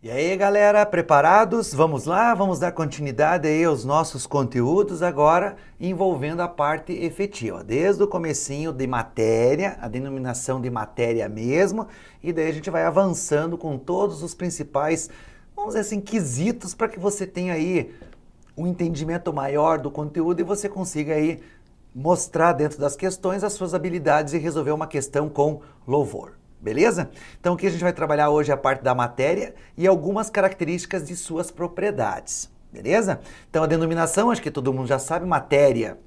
E aí, galera, preparados? Vamos lá, vamos dar continuidade aí aos nossos conteúdos agora envolvendo a parte efetiva, desde o comecinho de matéria, a denominação de matéria mesmo, e daí a gente vai avançando com todos os principais, vamos dizer assim, quesitos para que você tenha aí um entendimento maior do conteúdo e você consiga aí mostrar dentro das questões as suas habilidades e resolver uma questão com louvor. Beleza? Então aqui a gente vai trabalhar hoje a parte da matéria e algumas características de suas propriedades. Beleza? Então a denominação, acho que todo mundo já sabe, matéria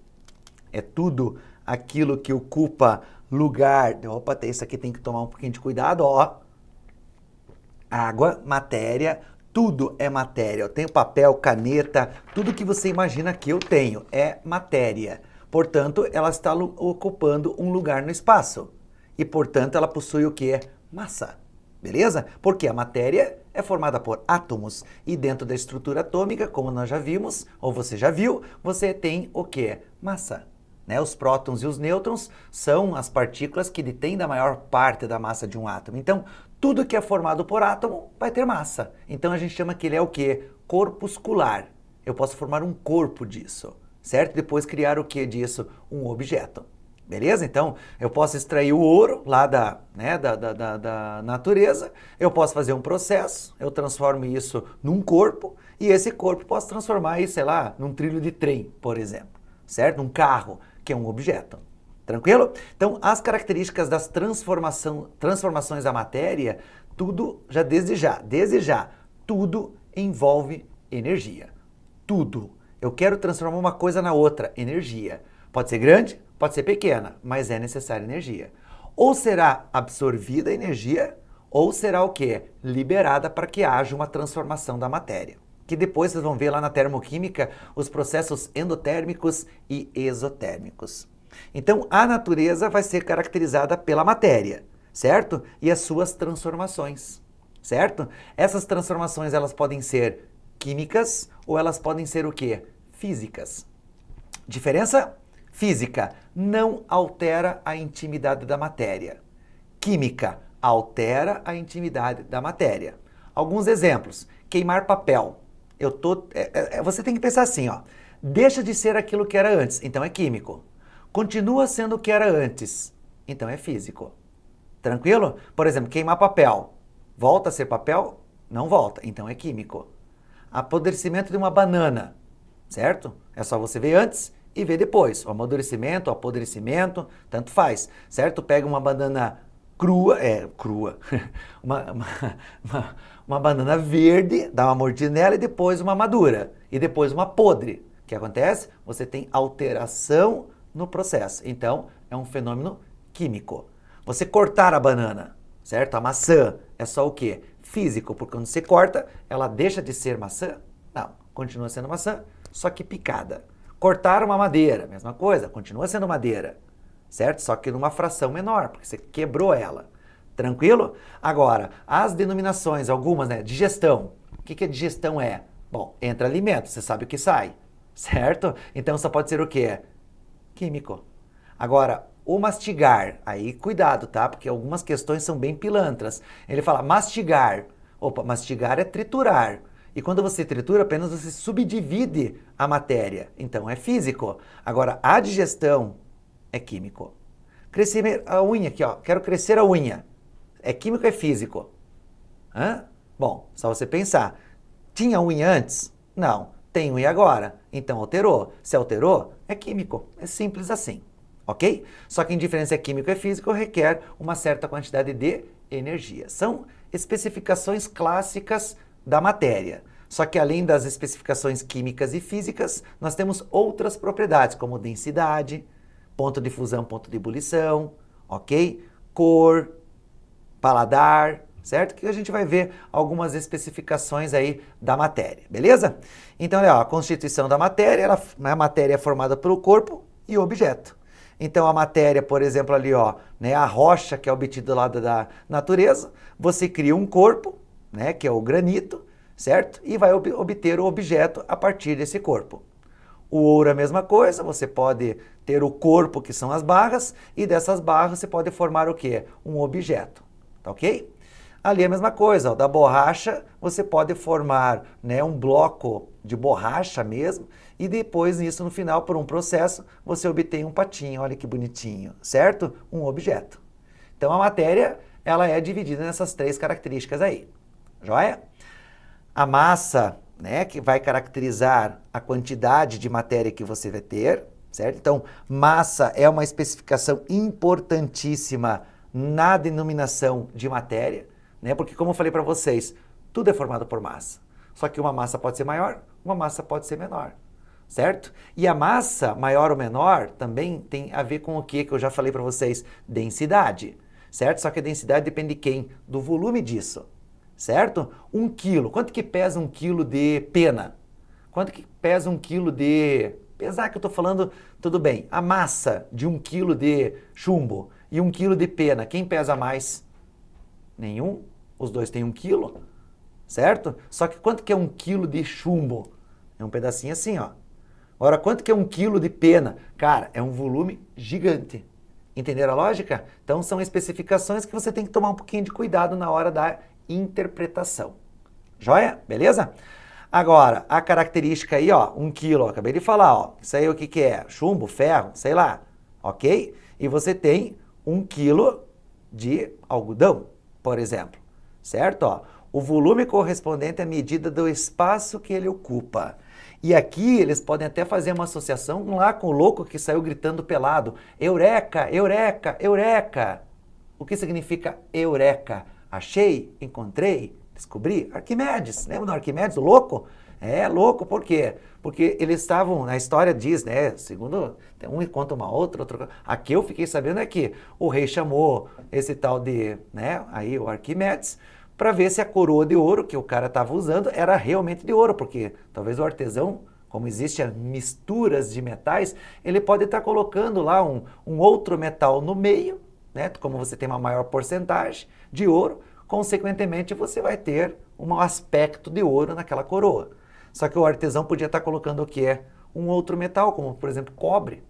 é tudo aquilo que ocupa lugar. Opa, isso aqui tem que tomar um pouquinho de cuidado, ó. Água, matéria, tudo é matéria. Eu tenho papel, caneta, tudo que você imagina que eu tenho é matéria. Portanto, ela está ocupando um lugar no espaço. E, portanto, ela possui o que? Massa. Beleza? Porque a matéria é formada por átomos. E dentro da estrutura atômica, como nós já vimos, ou você já viu, você tem o que? Massa. Né? Os prótons e os nêutrons são as partículas que detêm da maior parte da massa de um átomo. Então, tudo que é formado por átomo vai ter massa. Então, a gente chama que ele é o que? Corpuscular. Eu posso formar um corpo disso, certo? Depois criar o que disso? Um objeto. Beleza? Então, eu posso extrair o ouro lá da natureza, eu posso fazer um processo, eu transformo isso num corpo, e esse corpo posso transformar isso, sei lá, num trilho de trem, por exemplo, certo? Num carro, que é um objeto. Tranquilo? Então, as características das transformações da matéria, tudo, desde já, tudo envolve energia. Tudo. Eu quero transformar uma coisa na outra, energia. Pode ser grande, pode ser pequena, mas é necessária energia. Ou será absorvida a energia, ou será o quê? Liberada para que haja uma transformação da matéria. Que depois vocês vão ver lá na termoquímica os processos endotérmicos e exotérmicos. Então, a natureza vai ser caracterizada pela matéria, certo? E as suas transformações, certo? Essas transformações, elas podem ser químicas ou elas podem ser o quê? Físicas. Diferença? Física não altera a intimidade da matéria. Química altera a intimidade da matéria. Alguns exemplos. Queimar papel. Você tem que pensar assim, ó. Deixa de ser aquilo que era antes, então é químico. Continua sendo o que era antes, então é físico. Tranquilo? Por exemplo, queimar papel. Volta a ser papel? Não volta, então é químico. Apodrecimento de uma banana, certo? É só você ver antes e ver depois. O amadurecimento, o apodrecimento, tanto faz, certo? Pega uma banana crua, uma banana verde, dá uma mordida nela e depois uma madura. E depois uma podre. O que acontece? Você tem alteração no processo. Então, é um fenômeno químico. Você cortar a banana, certo? A maçã é só o quê? Físico, porque quando você corta, ela deixa de ser maçã? Não, continua sendo maçã, só que picada. Cortar uma madeira, mesma coisa, continua sendo madeira, certo? Só que numa fração menor, porque você quebrou ela. Tranquilo? Agora, as denominações, algumas, né? Digestão. O que a digestão é? Bom, entra alimento, você sabe o que sai, certo? Então só pode ser o quê? Químico. Agora, o mastigar, aí cuidado, tá? Porque algumas questões são bem pilantras. Ele fala mastigar. Opa, mastigar é triturar. E quando você tritura, apenas você subdivide a matéria. Então é físico. Agora, a digestão é químico. Crescer a unha aqui, ó. Quero crescer a unha. É químico ou é físico? Hã? Bom, só você pensar. Tinha unha antes? Não. Tem unha agora. Então alterou. Se alterou, é químico. É simples assim. Ok? Só que indiferença é químico e físico requer uma certa quantidade de energia. São especificações clássicas da matéria. Só que além das especificações químicas e físicas, nós temos outras propriedades, como densidade, ponto de fusão, ponto de ebulição, ok? Cor, paladar, certo? Que a gente vai ver algumas especificações aí da matéria, beleza? Então, olha, a constituição da matéria, a matéria é formada pelo corpo e o objeto. Então, a matéria, por exemplo, ali, ó, né, a rocha que é obtida lá da natureza, você cria um corpo, né, que é o granito, certo? E vai obter o objeto a partir desse corpo. O ouro é a mesma coisa, você pode ter o corpo, que são as barras, e dessas barras você pode formar o quê? Um objeto, tá ok? Ali é a mesma coisa, ó, da borracha você pode formar, né, um bloco de borracha mesmo e depois nisso no final por um processo você obtém um patinho, olha que bonitinho, certo? Um objeto. Então a matéria ela é dividida nessas três características aí, joia? A massa, né, que vai caracterizar a quantidade de matéria que você vai ter, certo? Então massa é uma especificação importantíssima na denominação de matéria, né? Porque como eu falei para vocês, tudo é formado por massa. Só que uma massa pode ser maior, uma massa pode ser menor, certo? E a massa maior ou menor também tem a ver com o que eu já falei para vocês, densidade, certo? Só que a densidade depende de quem? Do volume disso, certo? 1 quilo, quanto que pesa 1 quilo de pena? Quanto que pesa 1 quilo de... Pesar que eu estou falando, tudo bem. A massa de 1 quilo de chumbo e 1 quilo de pena, quem pesa mais? Nenhum. Os dois têm 1 quilo, certo? Só que quanto que é 1 quilo de chumbo? É um pedacinho assim, ó. Agora, quanto que é 1 quilo de pena? Cara, é um volume gigante. Entenderam a lógica? Então, são especificações que você tem que tomar um pouquinho de cuidado na hora da interpretação. Joia? Beleza? Agora, a característica aí, ó, 1 quilo, ó, acabei de falar, ó. Isso aí o que que é? Chumbo, ferro, sei lá, ok? E você tem 1 quilo de algodão, por exemplo, certo? Ó, o volume correspondente à medida do espaço que ele ocupa. E aqui eles podem até fazer uma associação lá com o louco que saiu gritando pelado. Eureka, eureka, eureka. O que significa eureka? Achei, encontrei, descobri. Arquimedes, lembra do Arquimedes, o louco? É, louco, por quê? Porque eles estavam, na história diz, né, segundo, um conta uma outra, aqui eu fiquei sabendo é que o rei chamou esse tal de, né, aí o Arquimedes, para ver se a coroa de ouro que o cara estava usando era realmente de ouro, porque talvez o artesão, como existem misturas de metais, ele pode estar colocando lá um outro metal no meio, né, como você tem uma maior porcentagem de ouro, consequentemente você vai ter um aspecto de ouro naquela coroa. Só que o artesão podia estar colocando o que? Um outro metal, como por exemplo cobre,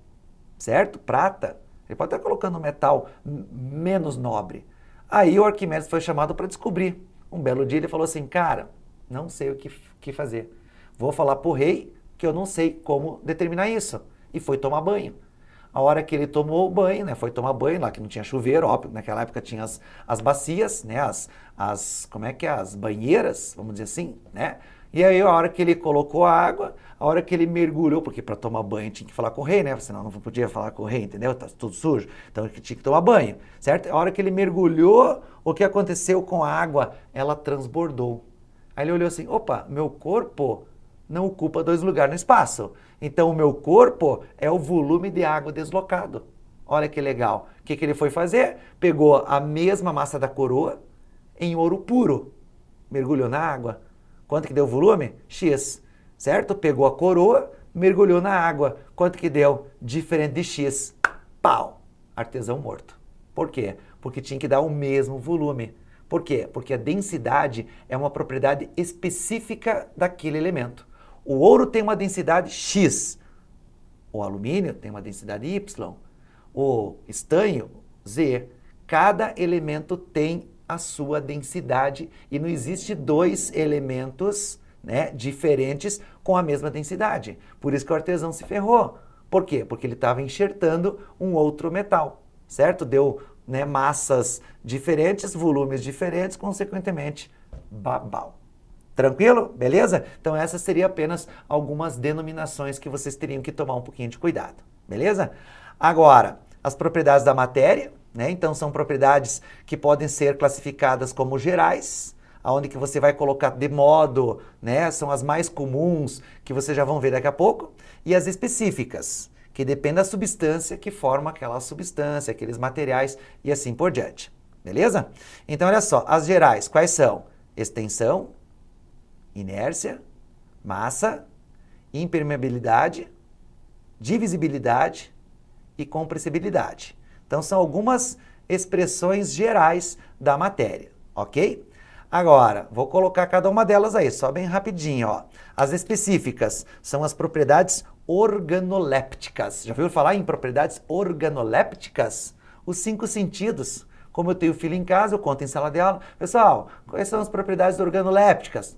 certo? Prata. Ele pode estar colocando um metal menos nobre. Aí o Arquimedes foi chamado para descobrir. Um belo dia ele falou assim, cara, não sei o que fazer. Vou falar para o rei que eu não sei como determinar isso. E foi tomar banho. A hora que ele tomou o banho, né, foi tomar banho lá, que não tinha chuveiro, óbvio, naquela época tinha as bacias, né, como é que é, as banheiras, vamos dizer assim, né? E aí a hora que ele colocou a água, a hora que ele mergulhou, porque para tomar banho tinha que falar com o rei, né, senão não podia falar com o rei, entendeu? Tá tudo sujo, então ele tinha que tomar banho, certo? A hora que ele mergulhou, o que aconteceu com a água? Ela transbordou. Aí ele olhou assim, opa, meu corpo não ocupa 2 lugares no espaço. Então o meu corpo é o volume de água deslocado. Olha que legal. O que ele foi fazer? Pegou a mesma massa da coroa em ouro puro. Mergulhou na água. Quanto que deu o volume? X. Certo? Pegou a coroa, mergulhou na água. Quanto que deu? Diferente de X. Pau! Artesão morto. Por quê? Porque tinha que dar o mesmo volume. Por quê? Porque a densidade é uma propriedade específica daquele elemento. O ouro tem uma densidade X, o alumínio tem uma densidade Y, o estanho Z. Cada elemento tem a sua densidade e não existe 2 elementos, né, diferentes com a mesma densidade. Por isso que o artesão se ferrou. Por quê? Porque ele estava enxertando um outro metal, certo? Deu, né, massas diferentes, volumes diferentes, consequentemente, babau. Tranquilo? Beleza? Então essas seriam apenas algumas denominações que vocês teriam que tomar um pouquinho de cuidado. Beleza? Agora, as propriedades da matéria, né? Então são propriedades que podem ser classificadas como gerais, aonde que você vai colocar de modo, né? São as mais comuns que vocês já vão ver daqui a pouco. E as específicas, que dependem da substância que forma aquela substância, aqueles materiais e assim por diante. Beleza? Então olha só, as gerais, quais são? Extensão, inércia, massa, impermeabilidade, divisibilidade e compressibilidade. Então são algumas expressões gerais da matéria, ok? Agora, vou colocar cada uma delas aí, só bem rapidinho, ó. As específicas são as propriedades organolépticas. Já ouviu falar em propriedades organolépticas? Os 5 sentidos, Como eu tenho filho em casa, eu conto em sala de aula. Pessoal, quais são as propriedades organolépticas?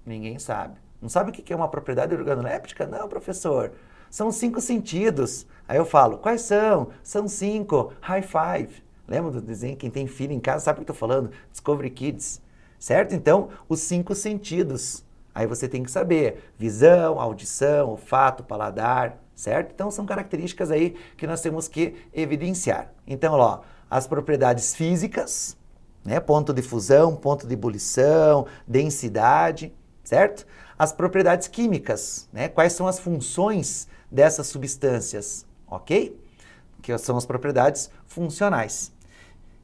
Ninguém sabe. Não sabe o que é uma propriedade organoléptica? Não, professor. São 5 sentidos. Aí eu falo, quais são? São 5. High five. Lembra do desenho? Quem tem filho em casa sabe o que eu estou falando. Discovery Kids. Certo? Então, os 5 sentidos. Aí você tem que saber. Visão, audição, olfato, paladar. Certo? Então, são características aí que nós temos que evidenciar. Então, ó, as propriedades físicas, né? Ponto de fusão, ponto de ebulição, densidade, certo? As propriedades químicas, né? Quais são as funções dessas substâncias, ok? Que são as propriedades funcionais.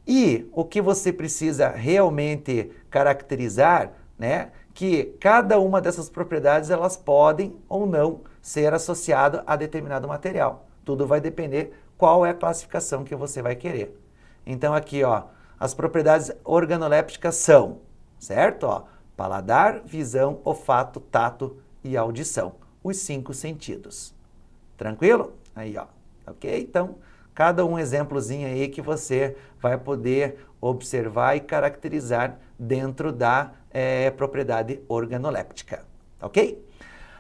E o que você precisa realmente caracterizar, né? Que cada uma dessas propriedades, elas podem ou não ser associadas a determinado material. Tudo vai depender qual é a classificação que você vai querer. Então aqui, ó, as propriedades organolépticas são, certo? Ó, paladar, visão, olfato, tato e audição. Os 5 sentidos. Tranquilo? Aí, ó. Ok? Então, cada um exemplozinho aí que você vai poder observar e caracterizar dentro da propriedade organoléptica. Ok?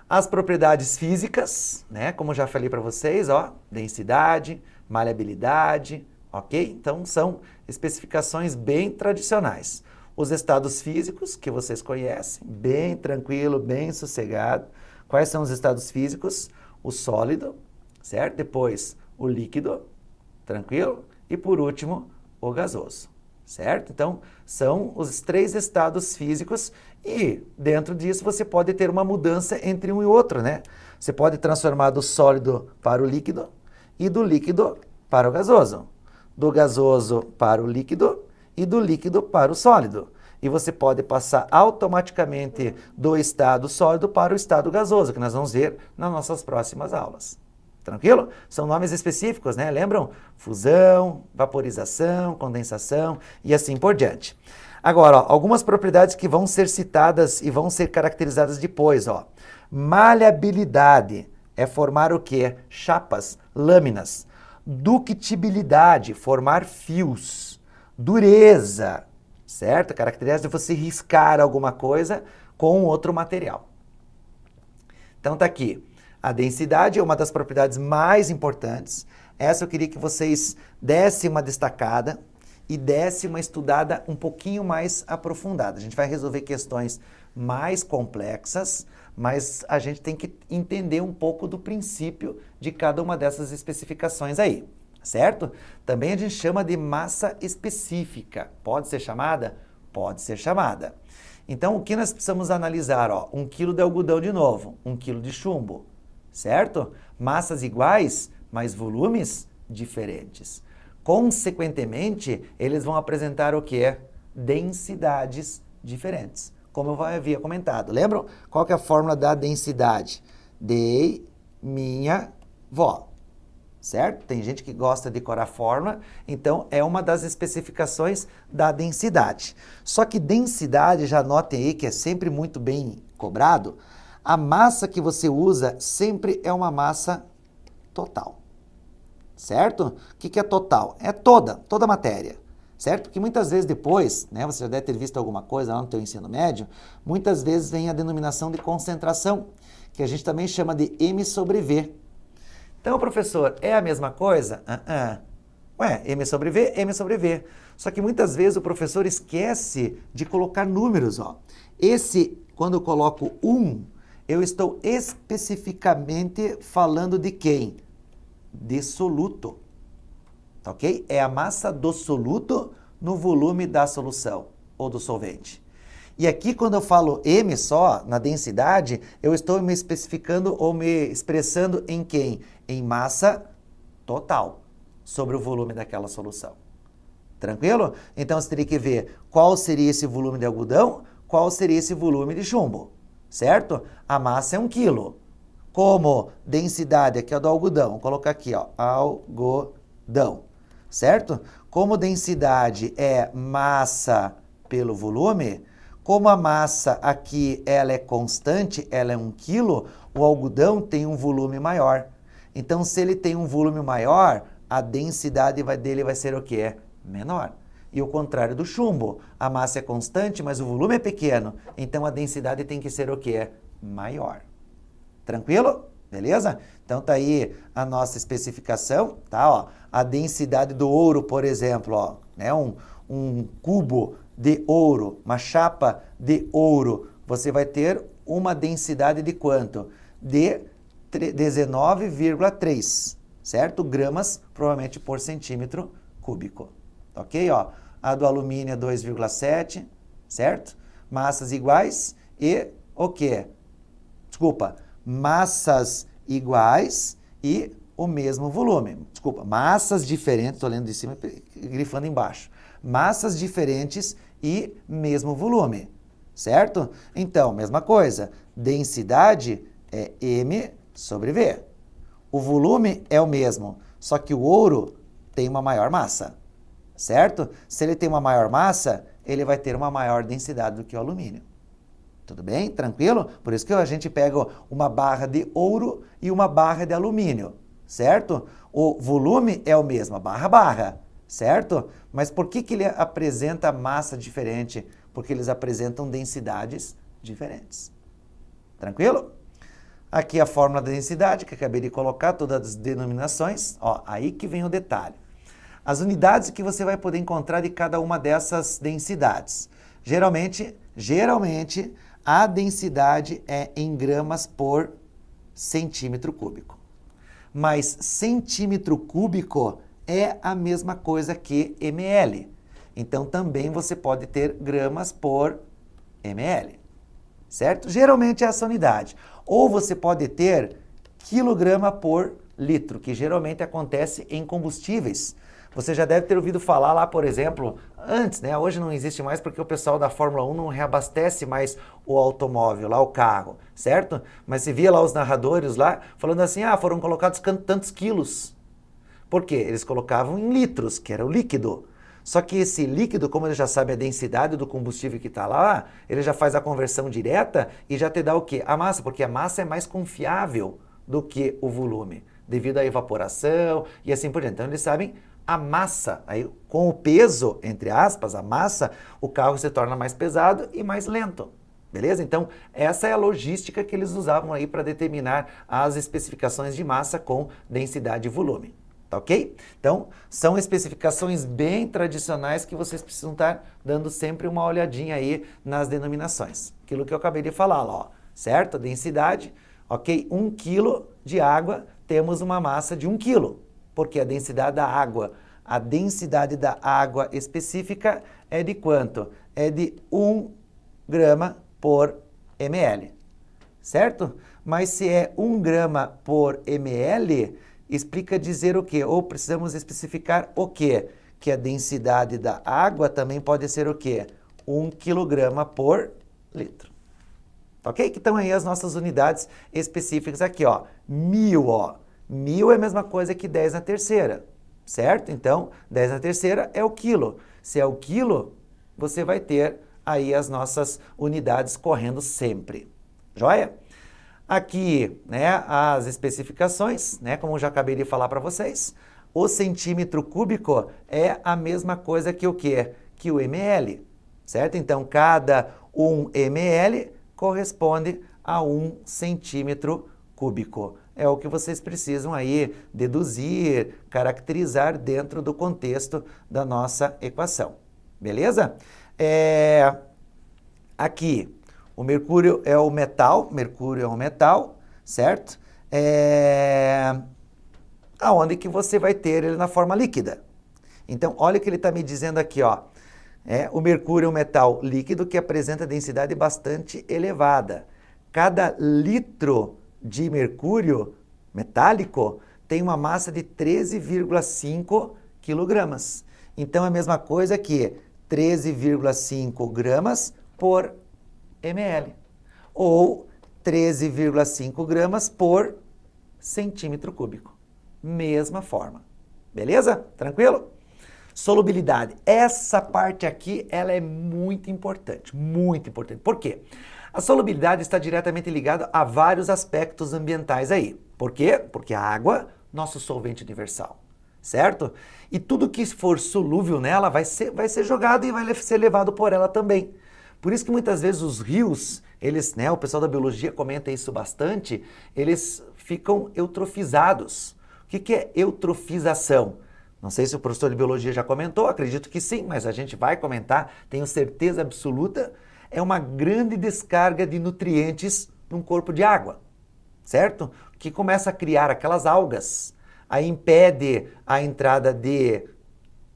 As propriedades físicas, né? Como já falei para vocês, ó, densidade, maleabilidade, ok? Então, são especificações bem tradicionais. Os estados físicos, que vocês conhecem, bem tranquilo, bem sossegado. Quais são os estados físicos? O sólido, certo? Depois, o líquido, tranquilo? E por último, o gasoso, certo? Então, são os 3 estados físicos e dentro disso você pode ter uma mudança entre um e outro, né? Você pode transformar do sólido para o líquido e do líquido para o gasoso. Do gasoso para o líquido e do líquido para o sólido. E você pode passar automaticamente do estado sólido para o estado gasoso, que nós vamos ver nas nossas próximas aulas. Tranquilo? São nomes específicos, né? Lembram? Fusão, vaporização, condensação e assim por diante. Agora, ó, algumas propriedades que vão ser citadas e vão ser caracterizadas depois, ó. Maleabilidade é formar o quê? Chapas, lâminas. Ductibilidade, formar fios. Dureza, certo? Característica de você riscar alguma coisa com outro material. Então tá aqui. A densidade é uma das propriedades mais importantes. Essa eu queria que vocês dessem uma destacada e dessem uma estudada um pouquinho mais aprofundada. A gente vai resolver questões mais complexas, mas a gente tem que entender um pouco do princípio de cada uma dessas especificações aí, certo? Também a gente chama de massa específica. Pode ser chamada? Pode ser chamada. Então, o que nós precisamos analisar? Ó, 1 kg de algodão de novo, 1 kg de chumbo, certo? Massas iguais, mas volumes diferentes. Consequentemente, eles vão apresentar o que? Densidades diferentes. Como eu havia comentado. Lembram? Qual que é a fórmula da densidade? Dei minha vó. Certo? Tem gente que gosta de decorar a fórmula, então é uma das especificações da densidade. Só que densidade, já notem aí que é sempre muito bem cobrado, a massa que você usa sempre é uma massa total. Certo? O que é total? É toda a matéria. Certo? Porque muitas vezes depois, né, você já deve ter visto alguma coisa lá no teu ensino médio, muitas vezes vem a denominação de concentração, que a gente também chama de M sobre V. Então, professor, é a mesma coisa? Ué, M sobre V, M sobre V. Só que muitas vezes o professor esquece de colocar números, ó. Esse, quando eu coloco 1, eu estou especificamente falando de quem? De soluto. Ok? É a massa do soluto no volume da solução ou do solvente. E aqui, quando eu falo M só, na densidade, eu estou me especificando ou me expressando em quem? Em massa total sobre o volume daquela solução. Tranquilo? Então, você teria que ver qual seria esse volume de algodão, qual seria esse volume de chumbo. Certo? A massa é 1 kg. Como densidade aqui é do algodão, vou colocar aqui, ó, algodão. Certo? Como densidade é massa pelo volume, como a massa aqui ela é constante, ela é 1 kg, o algodão tem um volume maior. Então, se ele tem um volume maior, a densidade dele vai ser o quê? Menor. E o contrário do chumbo, a massa é constante, mas o volume é pequeno, então a densidade tem que ser o quê? Maior. Tranquilo? Beleza? Então tá aí a nossa especificação, tá? Ó, a densidade do ouro, por exemplo, ó, né? Um cubo de ouro, uma chapa de ouro, você vai ter uma densidade de quanto? De 19,3, certo? Gramas, provavelmente por centímetro cúbico. Ok? Ó, a do alumínio é 2,7, certo? Massas iguais e o quê? Desculpa, massas iguais e o mesmo volume. Desculpa, massas diferentes, estou lendo de cima e grifando embaixo. Massas diferentes e mesmo volume, certo? Então, mesma coisa, densidade é M sobre V. O volume é o mesmo, só que o ouro tem uma maior massa, certo? Se ele tem uma maior massa, ele vai ter uma maior densidade do que o alumínio. Tudo bem? Tranquilo? Por isso que a gente pega uma barra de ouro e uma barra de alumínio, certo? O volume é o mesmo, barra, certo? Mas por que ele apresenta massa diferente? Porque eles apresentam densidades diferentes. Tranquilo? Aqui a fórmula da densidade, que acabei de colocar, todas as denominações. Ó, aí que vem o detalhe. As unidades que você vai poder encontrar de cada uma dessas densidades. Geralmente, a densidade é em gramas por centímetro cúbico. Mas centímetro cúbico é a mesma coisa que ml. Então, também você pode ter gramas por ml, certo? Geralmente é essa unidade. Ou você pode ter quilograma por litro, que geralmente acontece em combustíveis. Você já deve ter ouvido falar lá, por exemplo, antes, né? Hoje não existe mais porque o pessoal da Fórmula 1 não reabastece mais o automóvel, lá o carro, certo? Mas você via lá os narradores lá falando assim, foram colocados tantos quilos. Por quê? Eles colocavam em litros, que era o líquido. Só que esse líquido, como ele já sabe a densidade do combustível que está lá, ele já faz a conversão direta e já te dá o quê? A massa, porque a massa é mais confiável do que o volume, devido à evaporação e assim por diante. Então eles sabem a massa, aí com o peso, entre aspas, a massa, o carro se torna mais pesado e mais lento. Beleza? Então, essa é a logística que eles usavam aí para determinar as especificações de massa com densidade e volume. Tá ok? Então, são especificações bem tradicionais que vocês precisam estar dando sempre uma olhadinha aí nas denominações. Aquilo que eu acabei de falar lá, ó, certo? A densidade, ok? 1 quilo de água, temos uma massa de 1 quilo. Porque a densidade da água específica é de quanto? É de 1 grama por ml, certo? Mas se é 1 grama por ml, explica dizer o quê? Ou precisamos especificar o quê? Que a densidade da água também pode ser o quê? 1 quilograma por litro. Ok? Então aí as nossas unidades específicas aqui, ó. 1000, ó. 1000 é a mesma coisa que 10 na terceira, certo? Então, 10 na terceira é o quilo. Se é o quilo, você vai ter aí as nossas unidades correndo sempre. Joia? Aqui, né, as especificações, né, como eu já acabei de falar para vocês, o centímetro cúbico é a mesma coisa que o quê? Que o ml, certo? Então, cada 1 ml corresponde a 1 centímetro cúbico. É o que vocês precisam aí deduzir, caracterizar dentro do contexto da nossa equação. Beleza? Aqui, o mercúrio é um metal, certo? Aonde que você vai ter ele na forma líquida. Então, olha o que ele está me dizendo aqui, ó. O mercúrio é um metal líquido que apresenta densidade bastante elevada. Cada litro de mercúrio metálico tem uma massa de 13,5 quilogramas. Então é a mesma coisa que 13,5 gramas por ml ou 13,5 gramas por centímetro cúbico. Mesma forma. Beleza? Tranquilo? Solubilidade. Essa parte aqui, ela é muito importante. Muito importante. Por quê? A solubilidade está diretamente ligada a vários aspectos ambientais aí. Por quê? Porque a água, nosso solvente universal. certo? E tudo que for solúvel nela vai ser jogado e vai ser levado por ela também. Por isso que muitas vezes os rios, eles, né, o pessoal da biologia comenta isso bastante, eles ficam eutrofizados. O que é eutrofização? Não sei se o professor de biologia já comentou, acredito que sim, mas a gente vai comentar, tenho certeza absoluta. É uma grande descarga de nutrientes num corpo de água, certo? Que começa a criar aquelas algas, aí impede a entrada de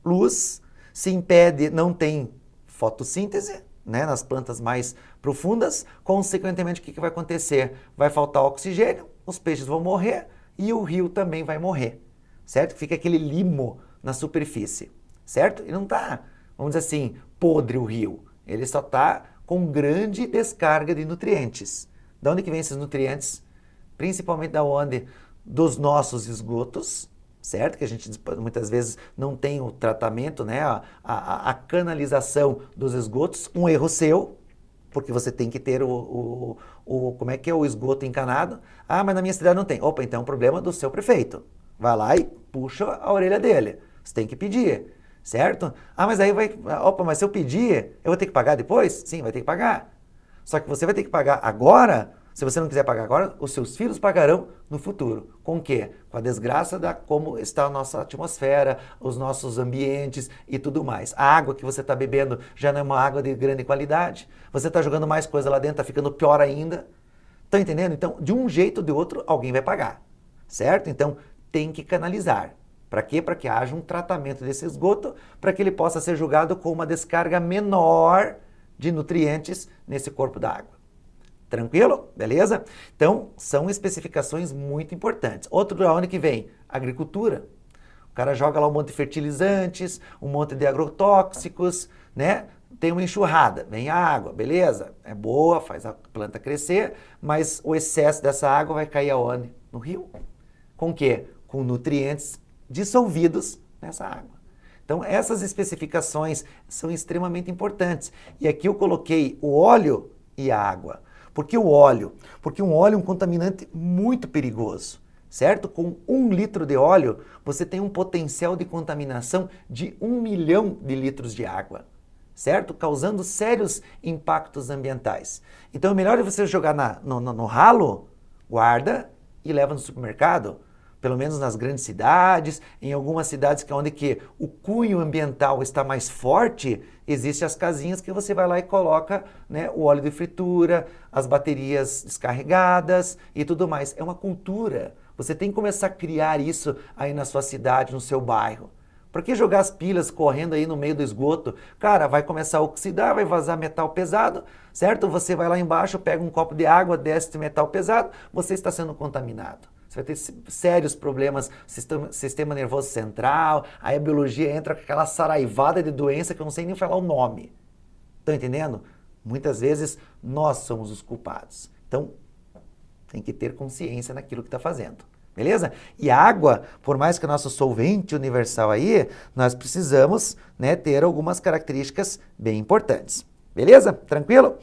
luz, se impede, não tem fotossíntese, né, nas plantas mais profundas, consequentemente o que vai acontecer? Vai faltar oxigênio, os peixes vão morrer e o rio também vai morrer, certo? Fica aquele limo na superfície, certo? E não está, vamos dizer assim, podre o rio, ele só está com grande descarga de nutrientes. De onde que vem esses nutrientes? Principalmente da onde? Dos nossos esgotos, certo? Que a gente muitas vezes não tem o tratamento, né? A canalização dos esgotos, um erro seu, porque você tem que ter como é que é o esgoto encanado. Ah, mas na minha cidade não tem. Opa, então é um problema do seu prefeito. Vai lá e puxa a orelha dele. Você tem que pedir, certo? Ah, mas aí vai... Opa, mas se eu pedir, eu vou ter que pagar depois? Sim, vai ter que pagar. Só que você vai ter que pagar agora. Se você não quiser pagar agora, os seus filhos pagarão no futuro. Com o quê? Com a desgraça da como está a nossa atmosfera, os nossos ambientes e tudo mais. A água que você está bebendo já não é uma água de grande qualidade. Você está jogando mais coisa lá dentro, está ficando pior ainda. Estão entendendo? Então, de um jeito ou de outro, alguém vai pagar. Certo? Então, tem que canalizar. Para quê? Para que haja um tratamento desse esgoto, para que ele possa ser julgado com uma descarga menor de nutrientes nesse corpo da água. Tranquilo? Beleza? Então, são especificações muito importantes. Outro da onde que vem? Agricultura. O cara joga lá um monte de fertilizantes, um monte de agrotóxicos, né? Tem uma enxurrada, vem a água, beleza? É boa, faz a planta crescer, mas o excesso dessa água vai cair aonde? No rio. Com o quê? Com nutrientes dissolvidos nessa água. Então, essas especificações são extremamente importantes. E aqui eu coloquei o óleo e a água. Por que o óleo? Porque um óleo é um contaminante muito perigoso, certo? Com 1 litro de óleo, você tem um potencial de contaminação de 1 milhão de litros de água, certo? Causando sérios impactos ambientais. Então, é melhor você jogar no ralo, guarda e leva no supermercado, pelo menos nas grandes cidades, em algumas cidades onde que o cunho ambiental está mais forte, existem as casinhas que você vai lá e coloca, né, o óleo de fritura, as baterias descarregadas e tudo mais. É uma cultura. Você tem que começar a criar isso aí na sua cidade, no seu bairro. Por que jogar as pilhas correndo aí no meio do esgoto? Cara, vai começar a oxidar, vai vazar metal pesado, certo? Você vai lá embaixo, pega um copo de água, desce esse metal pesado, você está sendo contaminado. Você vai ter sérios problemas, sistema nervoso central, aí a biologia entra com aquela saraivada de doença que eu não sei nem falar o nome. Estão entendendo? Muitas vezes nós somos os culpados. Então, tem que ter consciência naquilo que está fazendo. Beleza? E a água, por mais que o nosso solvente universal aí, nós precisamos, né, ter algumas características bem importantes. Beleza? Tranquilo?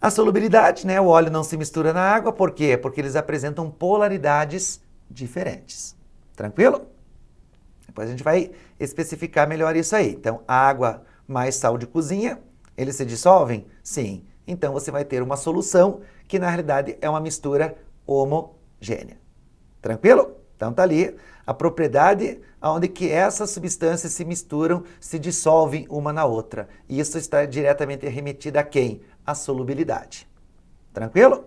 A solubilidade, né? O óleo não se mistura na água, por quê? Porque eles apresentam polaridades diferentes. Tranquilo? Depois a gente vai especificar melhor isso aí. Então, água mais sal de cozinha, eles se dissolvem? Sim. Então, você vai ter uma solução que, na realidade, é uma mistura homogênea. Tranquilo? Então, tá ali a propriedade onde que essas substâncias se misturam, se dissolvem uma na outra. E isso está diretamente remetido a quem? A solubilidade. Tranquilo?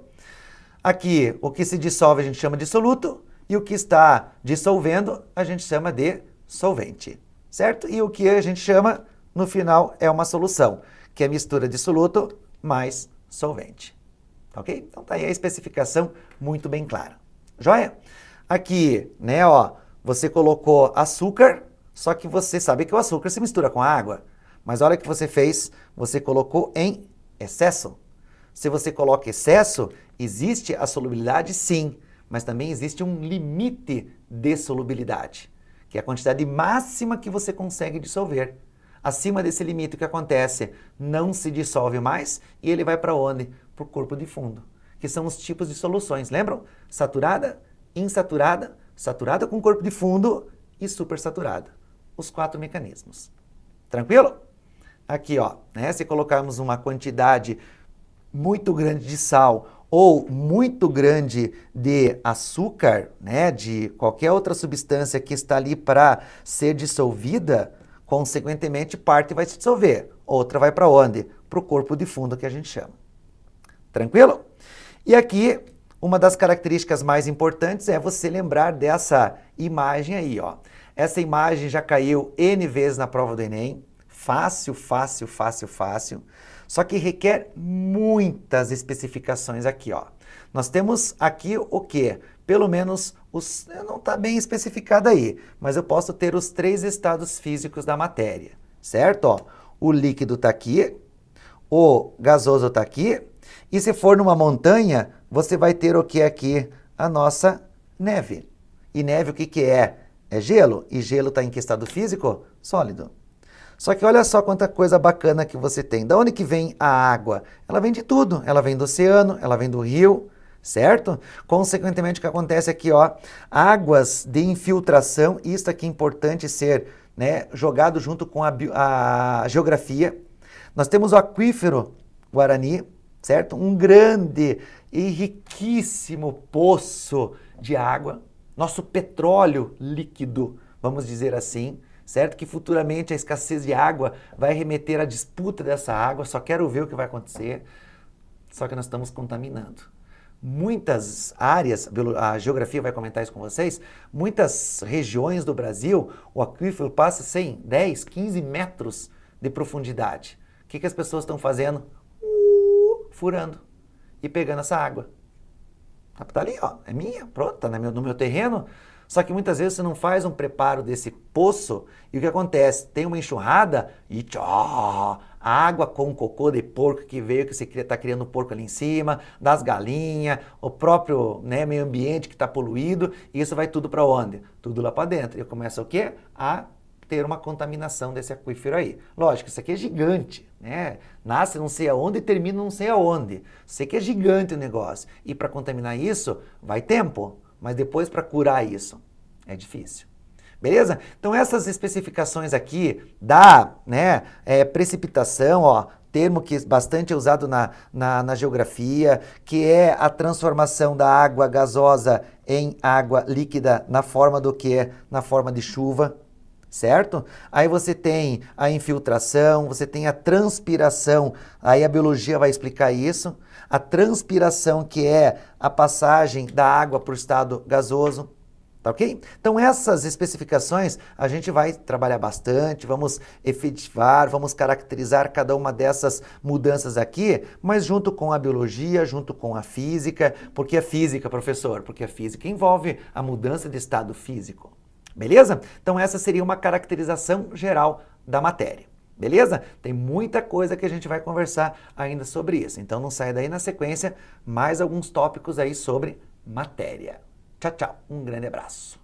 Aqui, o que se dissolve a gente chama de soluto e o que está dissolvendo a gente chama de solvente, certo? E o que a gente chama, no final, é uma solução, que é a mistura de soluto mais solvente. Ok? Então tá aí a especificação muito bem clara. Joia? Aqui, né, ó, você colocou açúcar, só que você sabe que o açúcar se mistura com a água. Mas olha o que você fez, você colocou em excesso. Se você coloca excesso, existe a solubilidade sim, mas também existe um limite de solubilidade, que é a quantidade máxima que você consegue dissolver. Acima desse limite, o que acontece? Não se dissolve mais e ele vai para onde? Para o corpo de fundo, que são os tipos de soluções, lembram? Saturada, insaturada, saturada com corpo de fundo e supersaturada. Os 4 mecanismos. Tranquilo? Aqui, ó, né? Se colocarmos uma quantidade muito grande de sal ou muito grande de açúcar, né, de qualquer outra substância que está ali para ser dissolvida, consequentemente parte vai se dissolver, outra vai para onde? Para o corpo de fundo que a gente chama. Tranquilo? E aqui, uma das características mais importantes é você lembrar dessa imagem aí, ó. Essa imagem já caiu N vezes na prova do Enem. Fácil, fácil, fácil, fácil. Só que requer muitas especificações aqui, ó. Nós temos aqui o quê? Pelo menos, não está bem especificado aí, mas eu posso ter os 3 estados físicos da matéria, certo? Ó, o líquido está aqui, o gasoso está aqui, e se for numa montanha, você vai ter o que aqui? A nossa neve. E neve o que que é? É gelo. E gelo está em que estado físico? Sólido. Só que olha só quanta coisa bacana que você tem. Da onde que vem a água? Ela vem de tudo. Ela vem do oceano, ela vem do rio, certo? Consequentemente, o que acontece aqui, ó, águas de infiltração, isso aqui é importante ser, né, jogado junto com a geografia. Nós temos o aquífero Guarani, certo? Um grande e riquíssimo poço de água. Nosso petróleo líquido, vamos dizer assim, certo? Que futuramente a escassez de água vai remeter à disputa dessa água, só quero ver o que vai acontecer. Só que nós estamos contaminando. Muitas áreas, a geografia vai comentar isso com vocês, muitas regiões do Brasil, o aquífero passa 100, 10, 15 metros de profundidade. O que as pessoas estão fazendo? Furando e pegando essa água. Tá ali, ó, é minha, pronto, tá no meu terreno. Só que muitas vezes você não faz um preparo desse poço e o que acontece? Tem uma enxurrada e a água com cocô de porco que veio, que você está criando porco ali em cima, das galinhas, o próprio, né, meio ambiente que está poluído, e isso vai tudo para onde? Tudo lá para dentro. E começa o quê? A ter uma contaminação desse aquífero aí. Lógico, isso aqui é gigante, né? Nasce não sei aonde e termina não sei aonde. Isso aqui é gigante o negócio. E para contaminar isso, vai tempo. Mas depois para curar isso, é difícil. Beleza? Então essas especificações aqui da, né, precipitação, ó, termo que bastante é usado na geografia, que é a transformação da água gasosa em água líquida na forma do quê? Na forma de chuva, certo? Aí você tem a infiltração, você tem a transpiração, aí a biologia vai explicar isso. A transpiração, que é a passagem da água para o estado gasoso, tá ok? Então essas especificações a gente vai trabalhar bastante, vamos efetivar, vamos caracterizar cada uma dessas mudanças aqui, mas junto com a biologia, junto com a física. Por que a física, professor? Porque a física envolve a mudança de estado físico. Beleza? Então essa seria uma caracterização geral da matéria. Beleza? Tem muita coisa que a gente vai conversar ainda sobre isso. Então não sai daí, na sequência, mais alguns tópicos aí sobre matéria. Tchau, tchau. Um grande abraço.